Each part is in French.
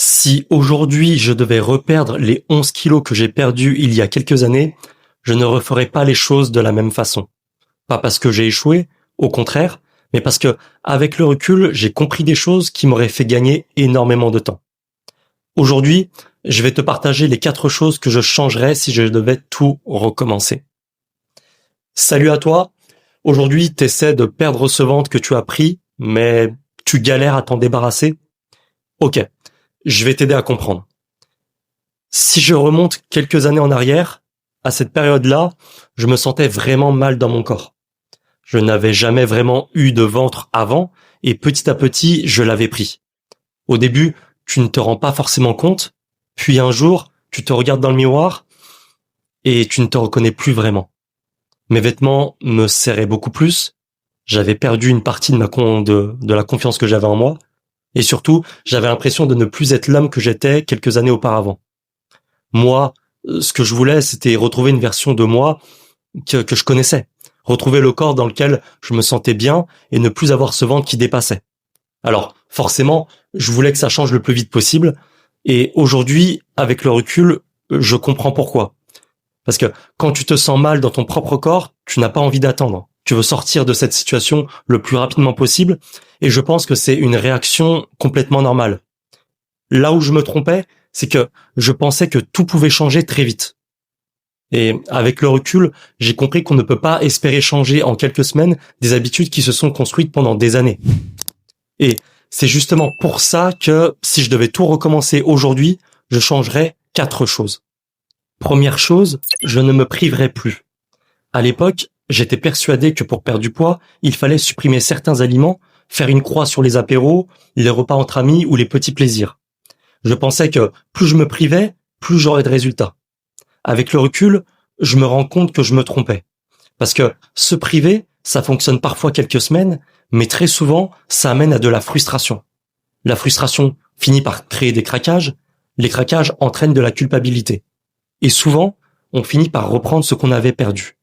Si aujourd'hui je devais reperdre les 11 kilos que j'ai perdus il y a quelques années, je ne referais pas les choses de la même façon. Pas parce que j'ai échoué, au contraire, mais parce que, avec le recul, j'ai compris des choses qui m'auraient fait gagner énormément de temps. Aujourd'hui, je vais te partager les 4 choses que je changerais si je devais tout recommencer. Salut à toi. Aujourd'hui, tu essaies de perdre ce ventre que tu as pris, mais tu galères à t'en débarrasser. Ok, je vais t'aider à comprendre. Si je remonte quelques années en arrière, à cette période-là, je me sentais vraiment mal dans mon corps. Je n'avais jamais vraiment eu de ventre avant et petit à petit, je l'avais pris. Au début, tu ne te rends pas forcément compte, puis un jour, tu te regardes dans le miroir et tu ne te reconnais plus vraiment. Mes vêtements me serraient beaucoup plus, j'avais perdu une partie de la confiance que j'avais en moi et surtout, j'avais l'impression de ne plus être l'homme que j'étais quelques années auparavant. Moi, ce que je voulais, c'était retrouver une version de moi que je connaissais. Retrouver le corps dans lequel je me sentais bien et ne plus avoir ce ventre qui dépassait. Alors, forcément, je voulais que ça change le plus vite possible. Et aujourd'hui, avec le recul, je comprends pourquoi. Parce que quand tu te sens mal dans ton propre corps, tu n'as pas envie d'attendre. Tu veux sortir de cette situation le plus rapidement possible. Et je pense que c'est une réaction complètement normale. Là où je me trompais, c'est que je pensais que tout pouvait changer très vite. Et avec le recul, j'ai compris qu'on ne peut pas espérer changer en quelques semaines des habitudes qui se sont construites pendant des années. Et c'est justement pour ça que si je devais tout recommencer aujourd'hui, je changerais 4 choses. Première chose, je ne me priverais plus. À l'époque, j'étais persuadé que pour perdre du poids, il fallait supprimer certains aliments, faire une croix sur les apéros, les repas entre amis ou les petits plaisirs. Je pensais que plus je me privais, plus j'aurais de résultats. Avec le recul, je me rends compte que je me trompais. Parce que se priver, ça fonctionne parfois quelques semaines, mais très souvent, ça amène à de la frustration. La frustration finit par créer des craquages, les craquages entraînent de la culpabilité. Et souvent, on finit par reprendre ce qu'on avait perdu.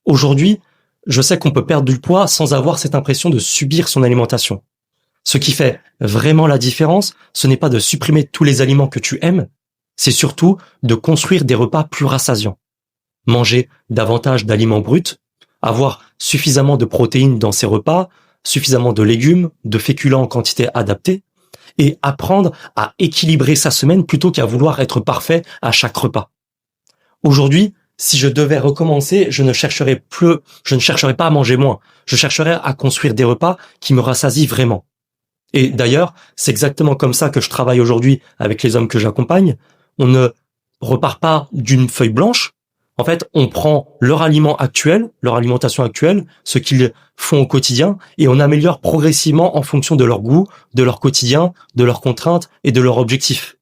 Aujourd'hui, je sais qu'on peut perdre du poids sans avoir cette impression de subir son alimentation. Ce qui fait vraiment la différence, ce n'est pas de supprimer tous les aliments que tu aimes, c'est surtout de construire des repas plus rassasiants. Manger davantage d'aliments bruts, avoir suffisamment de protéines dans ses repas, suffisamment de légumes, de féculents en quantité adaptée, et apprendre à équilibrer sa semaine plutôt qu'à vouloir être parfait à chaque repas. Aujourd'hui, si je devais recommencer, je ne chercherais pas à manger moins, je chercherais à construire des repas qui me rassasient vraiment. Et d'ailleurs, c'est exactement comme ça que je travaille aujourd'hui avec les hommes que j'accompagne. On ne repart pas d'une feuille blanche. En fait, on prend leur aliment actuel, leur alimentation actuelle, ce qu'ils font au quotidien, et on améliore progressivement en fonction de leur goût, de leur quotidien, de leurs contraintes et de leurs objectifs.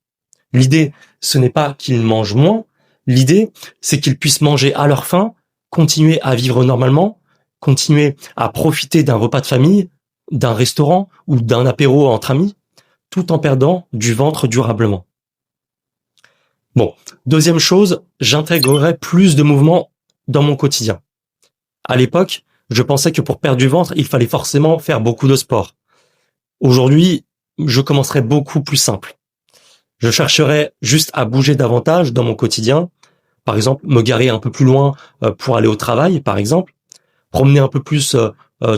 L'idée, ce n'est pas qu'ils mangent moins. L'idée, c'est qu'ils puissent manger à leur faim, continuer à vivre normalement, continuer à profiter d'un repas de famille, d'un restaurant ou d'un apéro entre amis, tout en perdant du ventre durablement. Bon, deuxième chose, j'intégrerai plus de mouvements dans mon quotidien. À l'époque, je pensais que pour perdre du ventre, il fallait forcément faire beaucoup de sport. Aujourd'hui, je commencerai beaucoup plus simple. Je chercherai juste à bouger davantage dans mon quotidien. Par exemple, me garer un peu plus loin pour aller au travail, par exemple. Promener un peu plus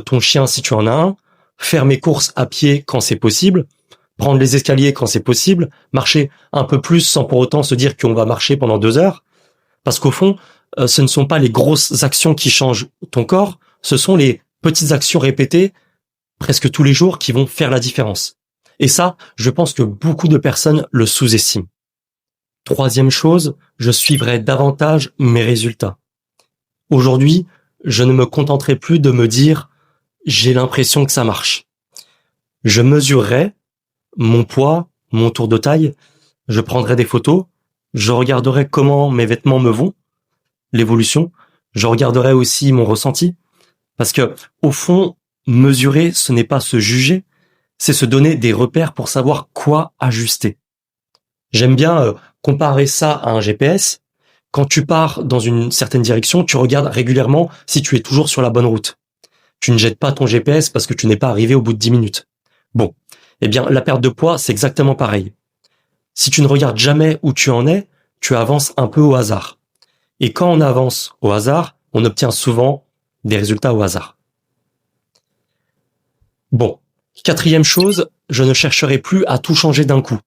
ton chien si tu en as un. Faire mes courses à pied quand c'est possible. Prendre les escaliers quand c'est possible. Marcher un peu plus sans pour autant se dire qu'on va marcher pendant 2 heures. Parce qu'au fond, ce ne sont pas les grosses actions qui changent ton corps. Ce sont les petites actions répétées presque tous les jours qui vont faire la différence. Et ça, je pense que beaucoup de personnes le sous-estiment. Troisième chose, je suivrai davantage mes résultats. Aujourd'hui, je ne me contenterai plus de me dire « j'ai l'impression que ça marche ». Je mesurerai mon poids, mon tour de taille, je prendrai des photos, je regarderai comment mes vêtements me vont, l'évolution, je regarderai aussi mon ressenti, parce que au fond, mesurer, ce n'est pas se juger, c'est se donner des repères pour savoir quoi ajuster. J'aime bien comparer ça à un GPS. Quand tu pars dans une certaine direction, tu regardes régulièrement si tu es toujours sur la bonne route. Tu ne jettes pas ton GPS parce que tu n'es pas arrivé au bout de 10 minutes. Bon, eh bien, la perte de poids, c'est exactement pareil. Si tu ne regardes jamais où tu en es, tu avances un peu au hasard. Et quand on avance au hasard, on obtient souvent des résultats au hasard. Bon, quatrième chose, je ne chercherai plus à tout changer d'un coup.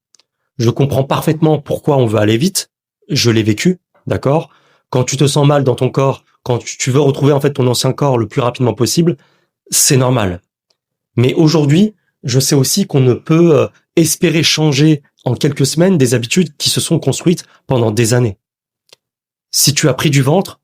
Je comprends parfaitement pourquoi on veut aller vite. Je l'ai vécu, d'accord? Quand tu te sens mal dans ton corps, quand tu veux retrouver en fait ton ancien corps le plus rapidement possible, c'est normal. Mais aujourd'hui, je sais aussi qu'on ne peut espérer changer en quelques semaines des habitudes qui se sont construites pendant des années. Si tu as pris du ventre,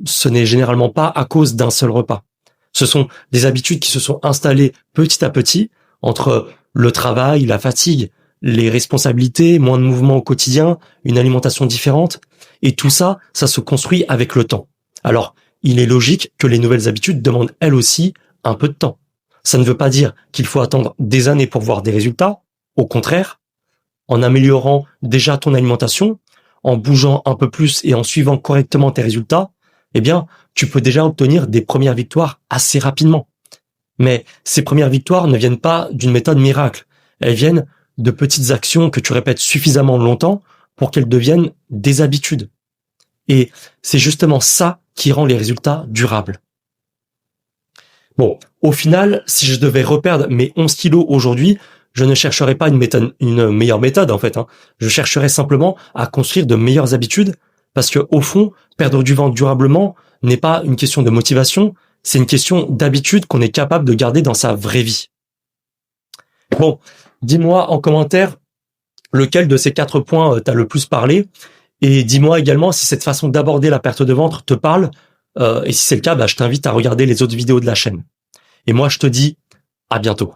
ce n'est généralement pas à cause d'un seul repas. Ce sont des habitudes qui se sont installées petit à petit entre le travail, la fatigue, les responsabilités, moins de mouvements au quotidien, une alimentation différente. Et tout ça, ça se construit avec le temps. Alors, il est logique que les nouvelles habitudes demandent elles aussi un peu de temps. Ça ne veut pas dire qu'il faut attendre des années pour voir des résultats. Au contraire, en améliorant déjà ton alimentation, en bougeant un peu plus et en suivant correctement tes résultats, eh bien, tu peux déjà obtenir des premières victoires assez rapidement. Mais ces premières victoires ne viennent pas d'une méthode miracle. Elles viennent de petites actions que tu répètes suffisamment longtemps pour qu'elles deviennent des habitudes. Et c'est justement ça qui rend les résultats durables. Bon, au final, si je devais reperdre mes 11 kilos aujourd'hui, je ne chercherais pas une meilleure méthode en fait. Je chercherais simplement à construire de meilleures habitudes parce que au fond, perdre du ventre durablement n'est pas une question de motivation, c'est une question d'habitude qu'on est capable de garder dans sa vraie vie. Bon, dis-moi en commentaire lequel de ces 4 points t'a le plus parlé et dis-moi également si cette façon d'aborder la perte de ventre te parle et si c'est le cas, je t'invite à regarder les autres vidéos de la chaîne. Et moi, je te dis à bientôt.